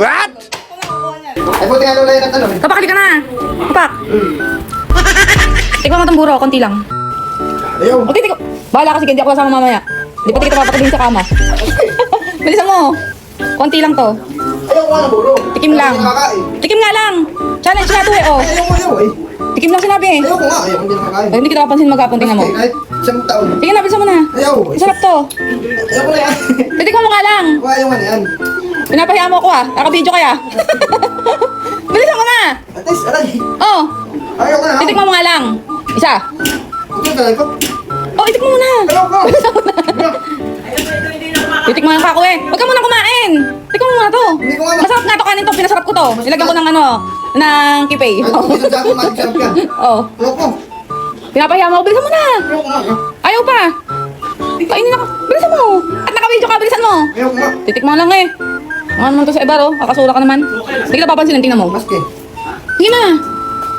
What? Ay, buti nga lola yun at ano. Kapakali ka na. Kapak. Tikman mo itong buro, konti lang. Ayaw. O, titik. Bahala kasi, hindi ako kasama mamaya. Hindi pa kita papakalihin sa kama. Bilisan mo. Konti lang to. Ayaw ko nga na buro. Tikim lang. Ayaw ko nakakain. Tikim nga lang. Challenge nga to eh, oh. Ayaw eh. Tikim lang sinabi eh. Ayaw ko nga. Ayaw ko hindi nakakain. Ay, hindi kita kapansin maghapon, tingnan mo. Kahit isang taon. Sige na, bilisan mo na. Ayaw. Masarap to. Ayaw ko na yan. Titikman mo nga lang. Ayaw nga na yan. Pinapahiya mo ako ah. Naka-video kaya. Bilisan mo na. At least, aray. Oh, Ayaw ko na. titikman mo nga lang. Isa. Ito yung talay ko. Oh, itikman mo na. Ayaw ko. Titikman ka ako eh. Huwag ka muna kumain. Tikman mo muna to. Hindi ko nga ma- Masarap nga to kanin to. Pinasarap ko to. Ilagyan ko ng ano, ng kipay. Ayaw ko. Isang dako mag-sarap yan. Oh. Ayaw ko. Pinapahiya mo ako. Bilisan mo na. Ayaw ko nga. Ayaw pa. Kainin ako. Bilisan mo. At naka-video ka. Bilisan mo. Ayaw ko nga. Titikman lang eh. Ano naman to sa iba, oh. Kakasura ka naman. Hindi kita papansinin. Tingnan mo. Maske. Sige na.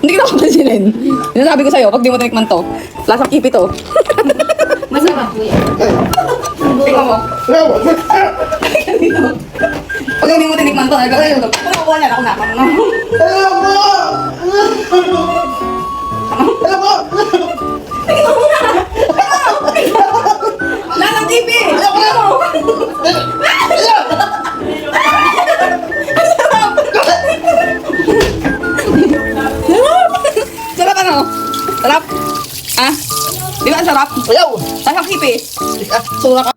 Hindi kita papansinin. Sinasabi ko sa'yo, pag di mo tinikman to, lasang kipi to. Masarap po yan. Tingnan mo. Ayaw ko. Pag hindi mo tinikman to, nagkakaroon to. Kung nakuha niya, ako na. Ayaw ko. Ayaw ko. Lasang kipi! Ayaw ko. Sarap ano? Sarap? Ah? Di ba ang sarap? Ayaw. Lasang kipi. Ah. Sura ka.